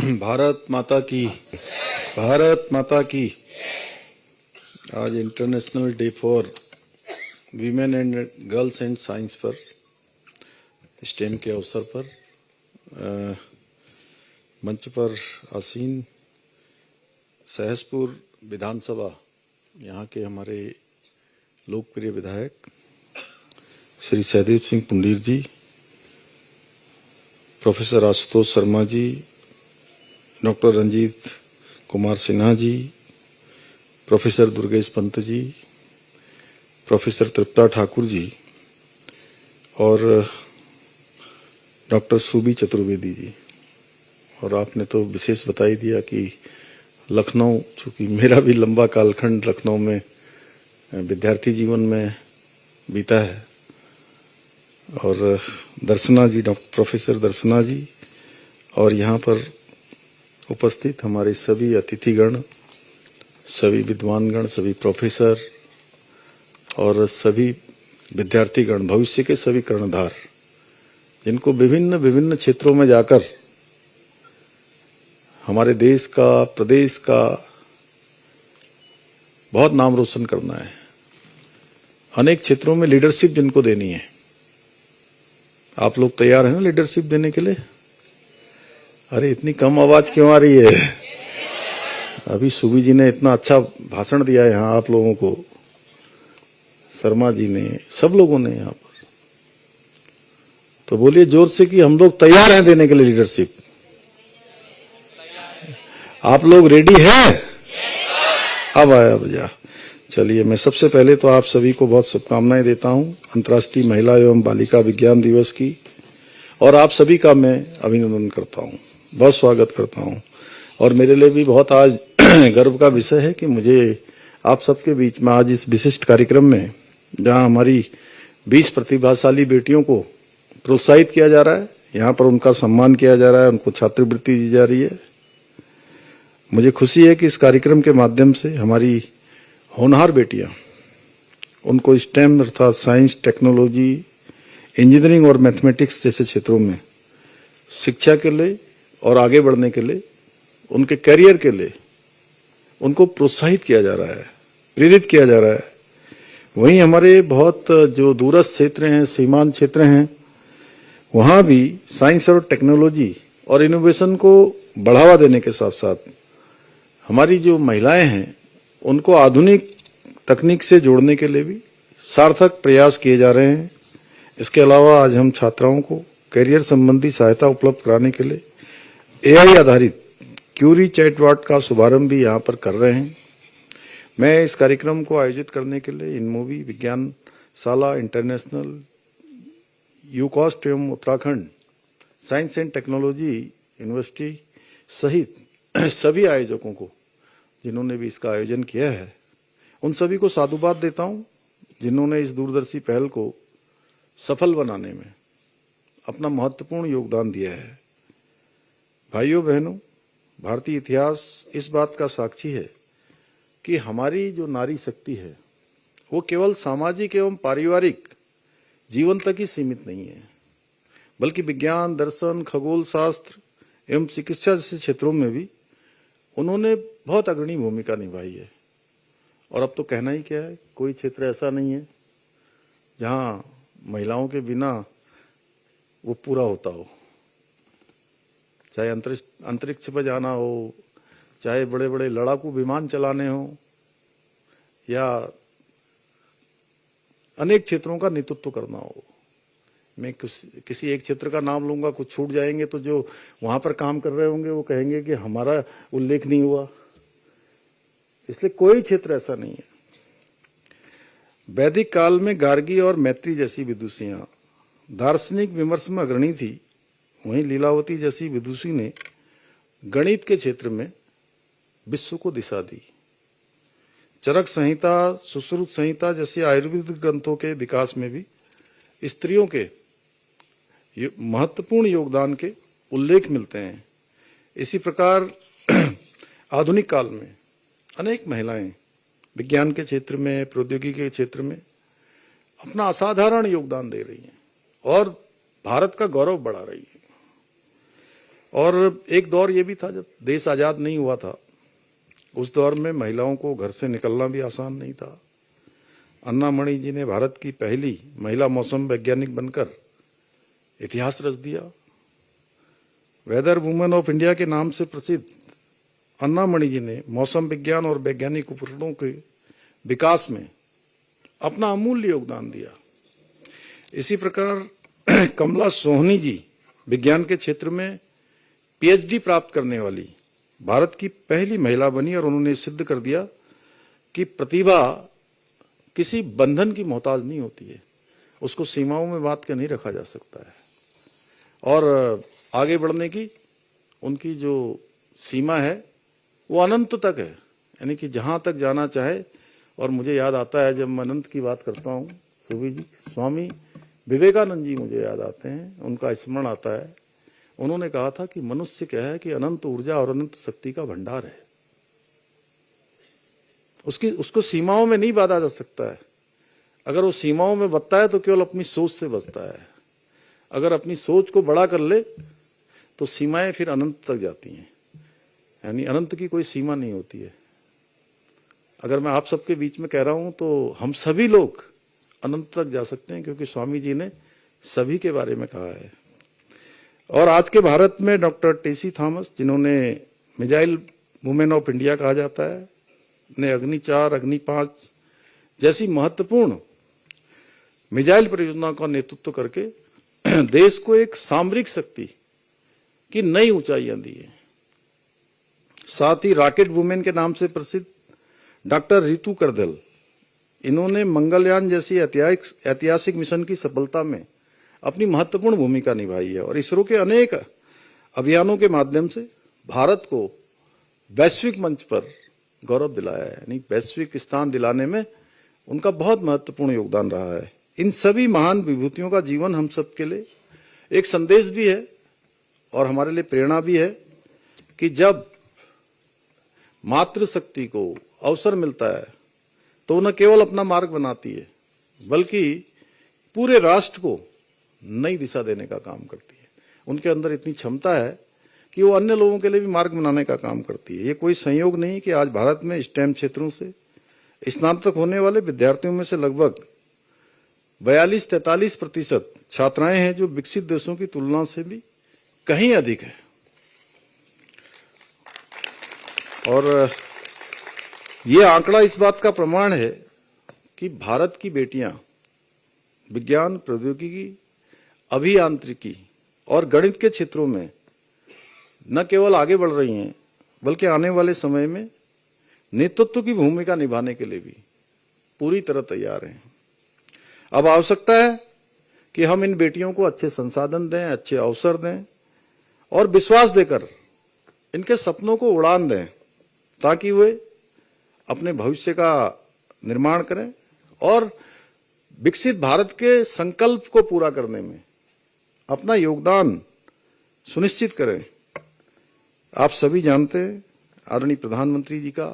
भारत माता की, भारत माता की। आज international day for women and girls and science पर, स्टेम के अवसर पर मंच पर आसीन सहसपुर विधानसभा, यहाँ के हमारे लोकप्रिय विधायक श्री सहदेव सिंह पुंडीर जी, professor Ashutosh Sharma ji, doctor Ranjit Kumar Sinha ji, professor Durgesh Pant ji, professor तृप्ता ठाकुर जी और डॉक्टर सुबी चतुर्वेदी जी। और आपने तो विशेष बता ही दिया कि लखनऊ, चूंकि मेरा भी लंबा कालखंड लखनऊ में विद्यार्थी जीवन में बीता है, और दर्शना जी, प्रोफेसर दर्शना जी, और यहाँ पर उपस्थित हमारे सभी अतिथिगण, सभी विद्वानगण, सभी प्रोफेसर और सभी विद्यार्थीगण, भविष्य के सभी कर्णधार, जिनको विभिन्न विभिन्न क्षेत्रों में जाकर हमारे देश का, प्रदेश का बहुत नाम रोशन करना है। अनेक क्षेत्रों में लीडरशिप जिनको देनी है। आप लोग तैयार हैं ना लीडरशिप देने के लिए? अरे इतनी कम आवाज क्यों आ रही है? अभी सुबी जी ने इतना अच्छा भाषण दिया है यहाँ आप लोगों को, शर्मा जी ने, सब लोगों ने यहाँ पर। तो बोलिए जोर से कि हम लोग तैयार हैं देने के लिए लीडरशिप। आप लोग रेडी हैं? अब आया बजा। चलिए, मैं सबसे पहले तो आप सभी को बहुत शुभकामनाएं देता हूं अंतर्राष्ट्रीय महिला एवं बालिका विज्ञान दिवस की, और आप सभी का मैं अभिनंदन करता हूं, बहुत स्वागत करता हूं। और मेरे लिए भी बहुत आज गर्व का विषय है कि मुझे आप सबके बीच में आज इस विशिष्ट कार्यक्रम में, जहां हमारी 20 प्रतिभाशाली बेटियों को प्रोत्साहित किया जा रहा है, यहाँ पर उनका सम्मान किया जा रहा है, उनको छात्रवृत्ति दी जा रही है। मुझे खुशी है कि इस कार्यक्रम के माध्यम से हमारी होनहार बेटियां, उनको स्टेम अर्थात साइंस, टेक्नोलॉजी, इंजीनियरिंग और मैथमेटिक्स जैसे क्षेत्रों में शिक्षा के लिए और आगे बढ़ने के लिए, उनके करियर के लिए उनको प्रोत्साहित किया जा रहा है, प्रेरित किया जा रहा है। वहीं हमारे बहुत जो दूरस्थ क्षेत्र हैं, सीमांत क्षेत्र हैं, वहां भी साइंस और टेक्नोलॉजी और इनोवेशन को बढ़ावा देने के साथ साथ हमारी जो महिलाएं हैं, उनको आधुनिक तकनीक से जोड़ने के लिए भी सार्थक प्रयास किए जा रहे हैं। इसके अलावा आज हम छात्राओं को करियर संबंधी सहायता उपलब्ध कराने के लिए एआई आधारित क्यूरी चैटबॉट का शुभारंभ भी यहाँ पर कर रहे हैं। मैं इस कार्यक्रम को आयोजित करने के लिए इनमोवी विज्ञान शाला इंटरनेशनल, यूकॉस्ट एवं Uttarakhand science and technology university सहित सभी आयोजकों को, जिन्होंने भी इसका आयोजन किया है, उन सभी को साधुवाद देता हूं, जिन्होंने इस दूरदर्शी पहल को सफल बनाने में अपना महत्वपूर्ण योगदान दिया है। भाइयों बहनों, भारतीय इतिहास इस बात का साक्षी है कि हमारी जो नारी शक्ति है, वो केवल सामाजिक एवं पारिवारिक जीवन तक ही सीमित नहीं है, बल्कि विज्ञान, दर्शन, खगोल शास्त्र एवं चिकित्सा जैसे क्षेत्रों में भी उन्होंने बहुत अग्रणी भूमिका निभाई है। और अब तो कहना ही क्या है, कोई क्षेत्र ऐसा नहीं है जहां महिलाओं के बिना वो पूरा होता हो। चाहे अंतरिक्ष पर जाना हो, चाहे बड़े बड़े लड़ाकू विमान चलाने हो, या अनेक क्षेत्रों का नेतृत्व करना हो। मैं किसी एक क्षेत्र का नाम लूंगा, कुछ छूट जाएंगे तो जो वहां पर काम कर रहे होंगे वो कहेंगे कि हमारा उल्लेख नहीं हुआ। इसलिए कोई क्षेत्र ऐसा नहीं है। वैदिक काल में गार्गी और मैत्री जैसी विदुषियां दार्शनिक विमर्श में अग्रणी थी। वहीं लीलावती जैसी विदुषी ने गणित के क्षेत्र में विश्व को दिशा दी। चरक संहिता, सुश्रुत संहिता जैसी आयुर्वेदिक ग्रंथों के विकास में भी स्त्रियों के महत्वपूर्ण योगदान के उल्लेख मिलते हैं। इसी प्रकार आधुनिक काल में अनेक महिलाएं विज्ञान के क्षेत्र में, प्रौद्योगिकी के क्षेत्र में अपना असाधारण योगदान दे रही हैं और भारत का गौरव बढ़ा रही है। और एक दौर ये भी था जब देश आजाद नहीं हुआ था, उस दौर में महिलाओं को घर से निकलना भी आसान नहीं था। अन्ना मणि जी ने भारत की पहली महिला मौसम वैज्ञानिक बनकर इतिहास रच दिया। वेदर वुमेन ऑफ इंडिया के नाम से प्रसिद्ध अन्ना मणि जी ने मौसम विज्ञान और वैज्ञानिक उपकरणों के विकास में अपना अमूल्य योगदान दिया। इसी प्रकार कमला सोहनी जी विज्ञान के क्षेत्र में पीएचडी प्राप्त करने वाली भारत की पहली महिला बनी और उन्होंने सिद्ध कर दिया कि प्रतिभा किसी बंधन की मोहताज नहीं होती है, उसको सीमाओं में बांध के नहीं रखा जा सकता है। और आगे बढ़ने की उनकी जो सीमा है वो अनंत तक है, यानी कि जहां तक जाना चाहे। और मुझे याद आता है जब मैं अनंत की बात करता हूं, सुबी जी, स्वामी विवेकानंद जी मुझे याद आते हैं, उनका स्मरण आता है। उन्होंने कहा था कि मनुष्य क्या है कि अनंत ऊर्जा और अनंत शक्ति का भंडार है, उसको सीमाओं में नहीं बांधा जा सकता है। अगर वो सीमाओं में बचता है तो केवल अपनी सोच से बचता है। अगर अपनी सोच को बड़ा कर ले तो सीमाएं फिर अनंत तक जाती हैं, यानी अनंत की कोई सीमा नहीं होती है। अगर मैं आप सबके बीच में कह रहा हूं तो हम सभी लोग अनंत तक जा सकते हैं, क्योंकि स्वामी जी ने सभी के बारे में कहा है। और आज के भारत में डॉक्टर टेसी थॉमस, जिन्होंने मिसाइल वुमेन ऑफ इंडिया कहा जाता है, ने अग्नि 4, अग्नि 5 जैसी महत्वपूर्ण मिसाइल परियोजनाओं का नेतृत्व करके देश को एक सामरिक शक्ति की नई ऊंचाइयां दी है। साथ ही रॉकेट वुमेन के नाम से प्रसिद्ध डॉक्टर रितु करदल, इन्होंने मंगलयान जैसी ऐतिहासिक मिशन की सफलता में अपनी महत्वपूर्ण भूमिका निभाई है और इसरो के अनेक अभियानों के माध्यम से भारत को वैश्विक मंच पर गौरव दिलाया है, यानी वैश्विक स्थान दिलाने में उनका बहुत महत्वपूर्ण योगदान रहा है। इन सभी महान विभूतियों का जीवन हम सबके लिए एक संदेश भी है और हमारे लिए प्रेरणा भी है कि जब मातृशक्ति को अवसर मिलता है तो न केवल अपना मार्ग बनाती है बल्कि पूरे राष्ट्र को नई दिशा देने का काम करती है। उनके अंदर इतनी क्षमता है कि वो अन्य लोगों के लिए भी मार्ग बनाने का काम करती है। ये कोई संयोग नहीं कि आज भारत में स्टेम क्षेत्रों से स्नातक होने वाले विद्यार्थियों में से लगभग 42-43% छात्राएं हैं, जो विकसित देशों की तुलना से भी कहीं अधिक है। और ये आंकड़ा इस बात का प्रमाण है कि भारत की बेटियां विज्ञान, प्रौद्योगिकी, अभियांत्रिकी और गणित के क्षेत्रों में न केवल आगे बढ़ रही हैं बल्कि आने वाले समय में नेतृत्व की भूमिका निभाने के लिए भी पूरी तरह तैयार हैं। अब आवश्यकता है कि हम इन बेटियों को अच्छे संसाधन दें, अच्छे अवसर दें और विश्वास देकर इनके सपनों को उड़ान दें, ताकि वे अपने भविष्य का निर्माण करें और विकसित भारत के संकल्प को पूरा करने में अपना योगदान सुनिश्चित करें। आप सभी जानते हैं, आदरणीय प्रधानमंत्री जी का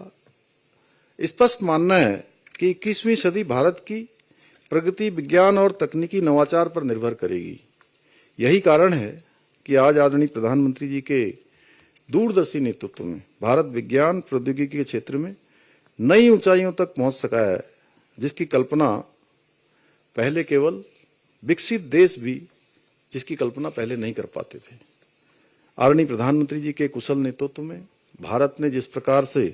स्पष्ट मानना है कि 21वीं सदी भारत की प्रगति विज्ञान और तकनीकी नवाचार पर निर्भर करेगी। यही कारण है कि आज आदरणीय प्रधानमंत्री जी के दूरदर्शी नेतृत्व में भारत विज्ञान प्रौद्योगिकी के क्षेत्र में नई ऊंचाइयों तक पहुंच सका है, जिसकी कल्पना पहले केवल विकसित देश भी जिसकी कल्पना पहले नहीं कर पाते थे। आदरणीय प्रधानमंत्री जी के कुशल नेतृत्व में भारत ने जिस प्रकार से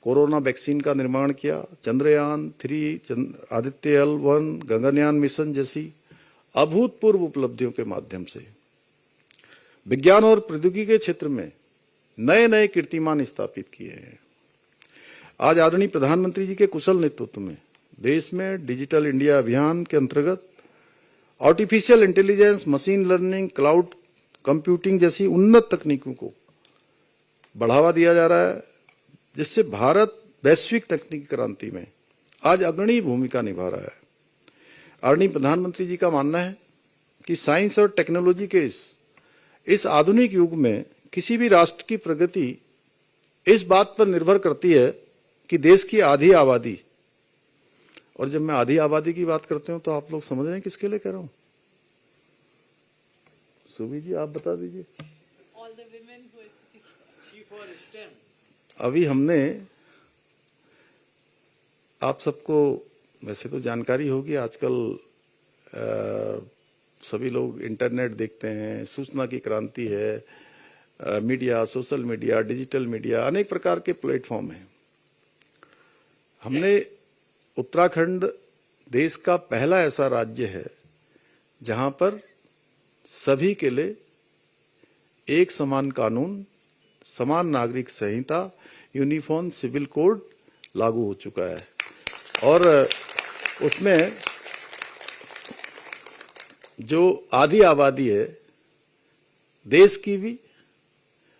कोरोना वैक्सीन का निर्माण किया, चंद्रयान 3, आदित्य L1, गगनयान मिशन जैसी अभूतपूर्व उपलब्धियों के माध्यम से विज्ञान और प्रौद्योगिकी के क्षेत्र में नए नए कीर्तिमान स्थापित किए हैं। आज आदरणीय प्रधानमंत्री जी के कुशल नेतृत्व में देश में डिजिटल इंडिया अभियान के अंतर्गत artificial intelligence, machine learning, cloud computing जैसी उन्नत तकनीकों को बढ़ावा दिया जा रहा है, जिससे भारत वैश्विक तकनीकी क्रांति में आज अग्रणी भूमिका निभा रहा है। आदरणीय प्रधानमंत्री जी का मानना है कि साइंस और टेक्नोलॉजी के इस आधुनिक युग में किसी भी राष्ट्र की प्रगति इस बात पर निर्भर करती है कि देश की आधी आबादी, और जब मैं आधी आबादी की बात करते हूं तो आप लोग समझ रहे हैं किसके लिए कह रहा हूं? सुबी जी आप बता दीजिए। All the अभी हमने, आप सबको वैसे तो जानकारी होगी, आजकल सभी लोग इंटरनेट देखते हैं, सूचना की क्रांति है, media, social media, digital media, अनेक प्रकार के प्लेटफॉर्म हैं। हमने उत्तराखंड देश का पहला ऐसा राज्य है जहां पर सभी के लिए एक समान कानून, समान नागरिक संहिता, यूनिफॉर्म सिविल कोड लागू हो चुका है। और उसमें जो आधी आबादी है देश की भी,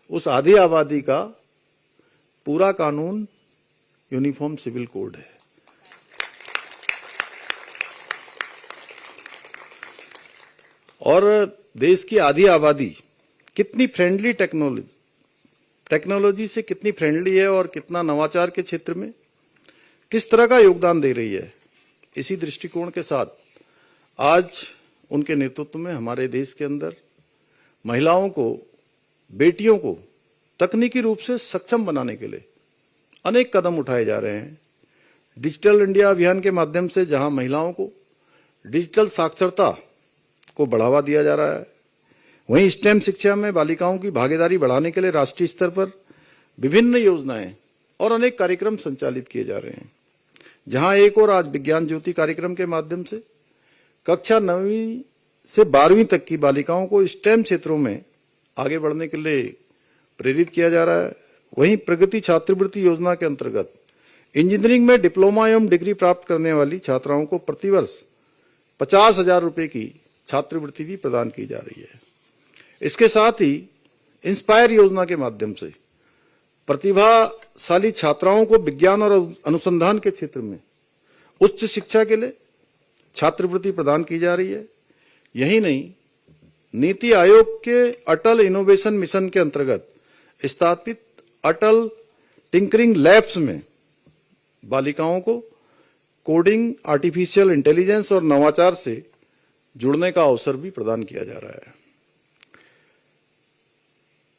उस आधी आबादी का पूरा कानून यूनिफॉर्म सिविल कोड है। और देश की आधी आबादी कितनी फ्रेंडली टेक्नोलॉजी से कितनी फ्रेंडली है और कितना नवाचार के क्षेत्र में किस तरह का योगदान दे रही है, इसी दृष्टिकोण के साथ आज उनके नेतृत्व में हमारे देश के अंदर महिलाओं को, बेटियों को तकनीकी रूप से सक्षम बनाने के लिए अनेक कदम उठाए जा रहे हैं। डिजिटल इंडिया अभियान के माध्यम से जहां महिलाओं को डिजिटल साक्षरता को बढ़ावा दिया जा रहा है, वहीं स्टेम शिक्षा में बालिकाओं की भागीदारी बढ़ाने के लिए राष्ट्रीय स्तर पर विभिन्न योजनाएं और अनेक कार्यक्रम संचालित किए जा रहे हैं। जहां एक और आज विज्ञान ज्योति कार्यक्रम के माध्यम से कक्षा 9वीं से 12वीं तक की बालिकाओं को स्टेम क्षेत्रों में आगे बढ़ने के लिए प्रेरित किया जा रहा है। वहीं प्रगति छात्रवृत्ति योजना के अंतर्गत इंजीनियरिंग में डिप्लोमा एवं डिग्री प्राप्त करने वाली छात्राओं को प्रतिवर्ष 50,000 रुपए की छात्रवृत्ति भी प्रदान की जा रही है। इसके साथ ही इंस्पायर योजना के माध्यम से प्रतिभाशाली छात्राओं को विज्ञान और अनुसंधान के क्षेत्र में उच्च शिक्षा के लिए छात्रवृत्ति प्रदान की जा रही है। यही नहीं, नीति आयोग के अटल इनोवेशन मिशन के अंतर्गत स्थापित अटल टिंकरिंग लैब्स में बालिकाओं को कोडिंग, आर्टिफिशियल इंटेलिजेंस और नवाचार से जुड़ने का अवसर भी प्रदान किया जा रहा है।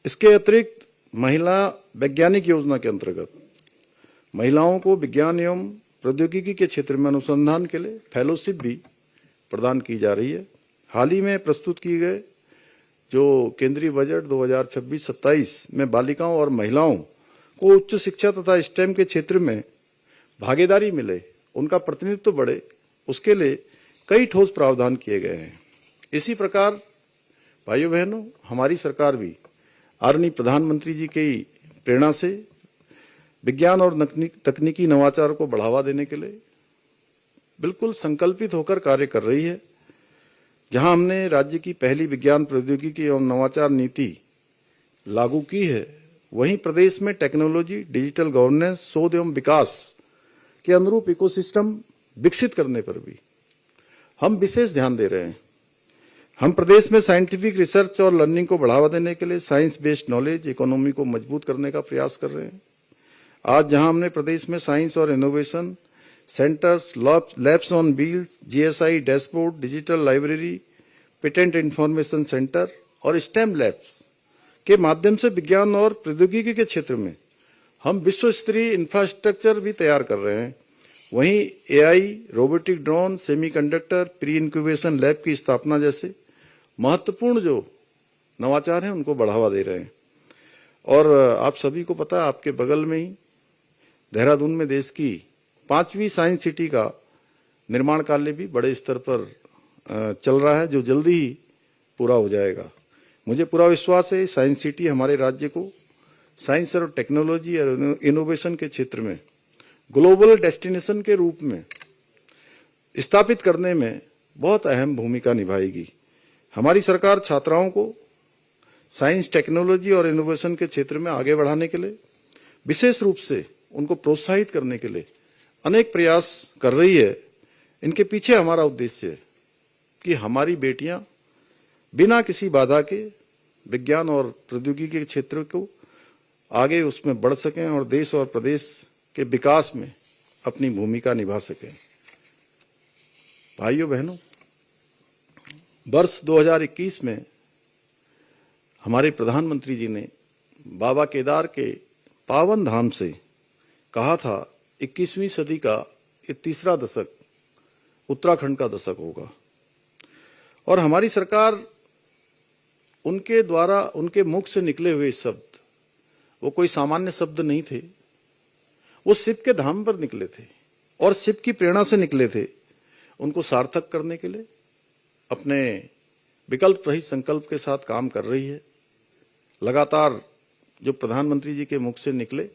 इसके अतिरिक्त महिला वैज्ञानिक योजना के अंतर्गत महिलाओं को विज्ञान एवं प्रौद्योगिकी के क्षेत्र में अनुसंधान के लिए फेलोशिप भी प्रदान की जा रही है। हाल ही में प्रस्तुत किए गए जो केंद्रीय बजट 2026-27 में बालिकाओं और महिलाओं को उच्च शिक्षा तथा स्टेम के क्षेत्र में भागीदारी मिले, उनका प्रतिनिधित्व बढ़े, उसके लिए कई ठोस प्रावधान किए गए हैं। इसी प्रकार भाइयों बहनों, हमारी सरकार भी आदरणीय प्रधानमंत्री जी की प्रेरणा से विज्ञान और तकनीकी नवाचार को बढ़ावा देने के लिए बिल्कुल संकल्पित होकर कार्य कर रही है। जहां हमने राज्य की पहली विज्ञान प्रौद्योगिकी एवं नवाचार नीति लागू की है, वहीं प्रदेश में टेक्नोलॉजी, डिजिटल गवर्नेंस, शोध एवं विकास के अनुरूप इकोसिस्टम विकसित करने पर भी हम विशेष ध्यान दे रहे हैं। हम प्रदेश में साइंटिफिक रिसर्च और लर्निंग को बढ़ावा देने के लिए साइंस बेस्ड नॉलेज इकोनॉमी को मजबूत करने का प्रयास कर रहे हैं। आज जहां हमने प्रदेश में साइंस और innovation centres, labs on wheels, GSI dashboard, digital library, patent information centre और स्टेम लैब्स के माध्यम से विज्ञान और प्रौद्योगिकी के क्षेत्र में हम विश्व स्तरीय इंफ्रास्ट्रक्चर भी तैयार कर रहे हैं। वहीं AI, robotic drone, semiconductor, pre incubation lab की स्थापना जैसे महत्वपूर्ण जो नवाचार हैं उनको बढ़ावा दे रहे हैं। और आप सभी को पता है, आपके बगल में ही देहरादून में देश की 5वीं साइंस सिटी का निर्माण कार्य भी बड़े स्तर पर चल रहा है, जो जल्दी ही पूरा हो जाएगा। मुझे पूरा विश्वास है साइंस सिटी हमारे राज्य को साइंस और टेक्नोलॉजी और इनोवेशन के क्षेत्र में ग्लोबल डेस्टिनेशन के रूप में स्थापित करने में बहुत अहम भूमिका निभाएगी। हमारी सरकार छात्राओं को साइंस, टेक्नोलॉजी और इनोवेशन के क्षेत्र में आगे बढ़ाने के लिए, विशेष रूप से उनको प्रोत्साहित करने के लिए अनेक प्रयास कर रही है। इनके पीछे हमारा उद्देश्य है कि हमारी बेटियां बिना किसी बाधा के विज्ञान और प्रौद्योगिकी के क्षेत्र को आगे उसमें बढ़ सकें और देश और प्रदेश के विकास में अपनी भूमिका निभा सकें। भाइयों बहनों, वर्ष 2021 में हमारे प्रधानमंत्री जी ने बाबा केदार के पावन धाम से कहा था 21वीं सदी का ये तीसरा दशक उत्तराखंड का दशक होगा। और हमारी सरकार उनके द्वारा उनके मुख से निकले हुए शब्द वो कोई सामान्य शब्द नहीं थे, वो शिव के धाम पर निकले थे और शिव की प्रेरणा से निकले थे। उनको सार्थक करने के लिए अपने विकल्प रहित संकल्प के साथ काम कर रही है। लगातार जो प्रधानमंत्री जी के मुख से निकले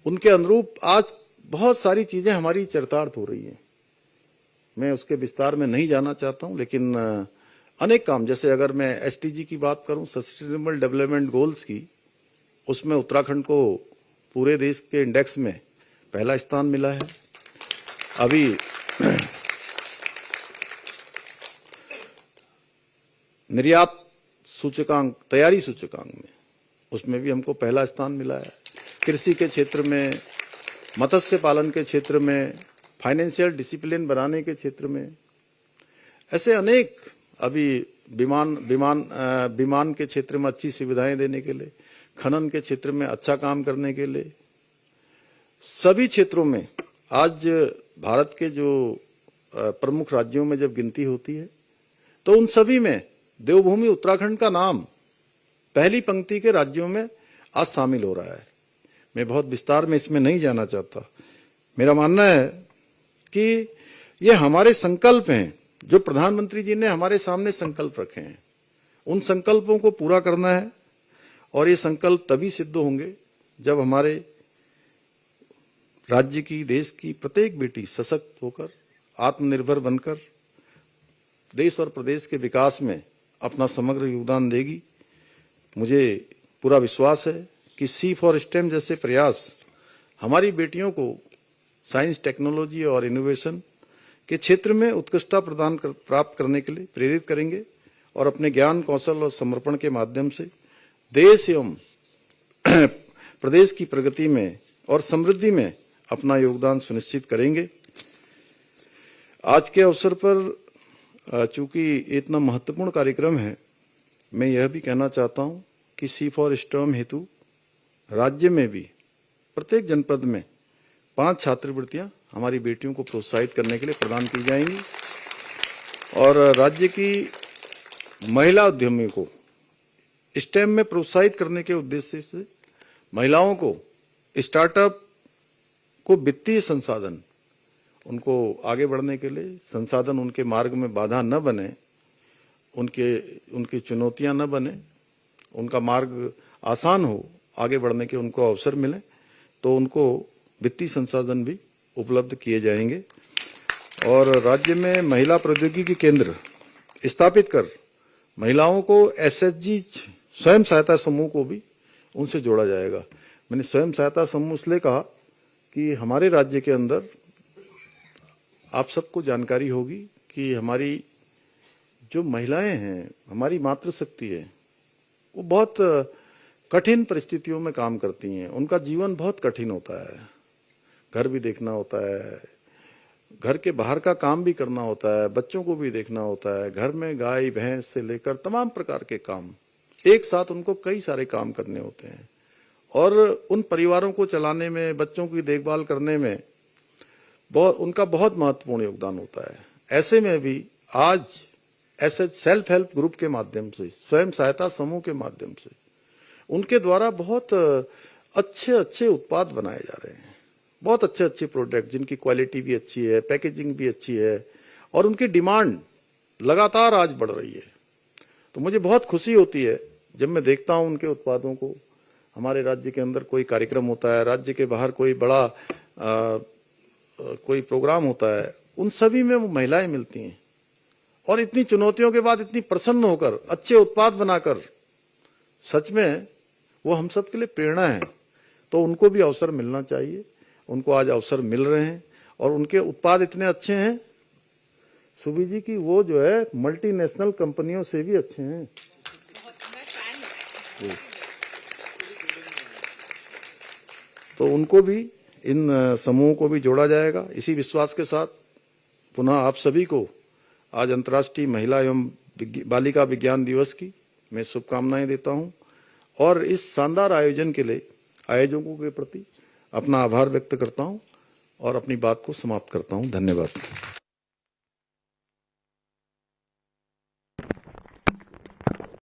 उनके अनुरूप आज बहुत सारी चीजें हमारी चरितार्थ हो रही हैं। मैं उसके विस्तार में नहीं जाना चाहता हूं, लेकिन अनेक काम, जैसे अगर मैं एसटीजी की बात करूं, सस्टेनेबल डेवलपमेंट गोल्स की, उसमें उत्तराखंड को पूरे देश के इंडेक्स में पहला स्थान मिला है। अभी निर्यात सूचकांक, तैयारी सूचकांक में, उसमें भी हमको पहला स्थान मिला है। कृषि के क्षेत्र में, मत्स्य पालन के क्षेत्र में, फाइनेंशियल डिसिप्लिन बनाने के क्षेत्र में, ऐसे अनेक, अभी विमान के क्षेत्र में अच्छी सुविधाएं देने के लिए, खनन के क्षेत्र में अच्छा काम करने के लिए, सभी क्षेत्रों में आज भारत के जो प्रमुख राज्यों में जब गिनती होती है तो उन सभी में देवभूमि उत्तराखंड का नाम पहली पंक्ति के राज्यों में आज शामिल हो रहा है। मैं बहुत विस्तार में इसमें नहीं जाना चाहता। मेरा मानना है कि ये हमारे संकल्प हैं, जो प्रधानमंत्री जी ने हमारे सामने संकल्प रखे हैं, उन संकल्पों को पूरा करना है। और ये संकल्प तभी सिद्ध होंगे जब हमारे राज्य की, देश की प्रत्येक बेटी सशक्त होकर, आत्मनिर्भर बनकर देश और प्रदेश के विकास में अपना समग्र योगदान देगी। मुझे पूरा विश्वास है कि सी फॉर स्टेम जैसे प्रयास हमारी बेटियों को साइंस, टेक्नोलॉजी और इनोवेशन के क्षेत्र में उत्कृष्टता प्राप्त करने के लिए प्रेरित करेंगे और अपने ज्ञान, कौशल और समर्पण के माध्यम से देश एवं प्रदेश की प्रगति में और समृद्धि में अपना योगदान सुनिश्चित करेंगे। आज के अवसर पर चूंकि इतना महत्वपूर्ण कार्यक्रम है, मैं यह भी कहना चाहता हूं कि सी फॉर स्टेम हेतु राज्य में भी प्रत्येक जनपद में 5 छात्रवृत्तियां हमारी बेटियों को प्रोत्साहित करने के लिए प्रदान की जाएंगी। और राज्य की महिला उद्यमियों को स्टेम में प्रोत्साहित करने के उद्देश्य से महिलाओं को स्टार्टअप को वित्तीय संसाधन, उनको आगे बढ़ने के लिए संसाधन उनके मार्ग में बाधा न बने, उनकी चुनौतियां न बने, उनका मार्ग आसान हो, आगे बढ़ने के उनको अवसर मिले, तो उनको वित्तीय संसाधन भी उपलब्ध किए जाएंगे। और राज्य में महिला प्रौद्योगिकी केंद्र स्थापित कर महिलाओं को एसएचजी स्वयं सहायता समूह को भी उनसे जोड़ा जाएगा। मैंने स्वयं सहायता समूह इसलिए कहा कि हमारे राज्य के अंदर आप सबको जानकारी होगी कि हमारी जो महिलाएं हैं, हमारी मातृशक्ति है, वो बहुत कठिन परिस्थितियों में काम करती हैं। उनका जीवन बहुत कठिन होता है, घर भी देखना होता है, घर के बाहर का काम भी करना होता है, बच्चों को भी देखना होता है, घर में गाय भैंस से लेकर तमाम प्रकार के काम, एक साथ उनको कई सारे काम करने होते हैं। और उन परिवारों को चलाने में, बच्चों की देखभाल करने में उनका बहुत महत्वपूर्ण योगदान होता है। ऐसे में भी आज ऐसे सेल्फ हेल्प ग्रुप के माध्यम से, स्वयं सहायता समूह के माध्यम से उनके द्वारा बहुत अच्छे उत्पाद बनाए जा रहे हैं, बहुत अच्छे प्रोडक्ट जिनकी क्वालिटी भी अच्छी है, पैकेजिंग भी अच्छी है और उनकी डिमांड लगातार आज बढ़ रही है। तो मुझे बहुत खुशी होती है जब मैं देखता हूं उनके उत्पादों को। हमारे राज्य के अंदर कोई कार्यक्रम होता है, राज्य के बाहर कोई बड़ा कोई प्रोग्राम होता है, उन सभी में वो महिलाएं मिलती हैं और इतनी चुनौतियों के बाद इतनी प्रसन्न होकर अच्छे उत्पाद बनाकर, सच में वो हम सब के लिए प्रेरणा है। तो उनको भी अवसर मिलना चाहिए, उनको आज अवसर मिल रहे हैं और उनके उत्पाद इतने अच्छे हैं सुबी जी की वो जो है मल्टीनेशनल कंपनियों से भी अच्छे हैं। तो उनको भी, इन समूहों को भी जोड़ा जाएगा। इसी विश्वास के साथ पुनः आप सभी को आज अंतर्राष्ट्रीय महिला एवं बालिका विज्ञान दिवस की मैं शुभकामनाएं देता हूं और इस शानदार आयोजन के लिए आयोजकों के प्रति अपना आभार व्यक्त करता हूं और अपनी बात को समाप्त करता हूं। धन्यवाद।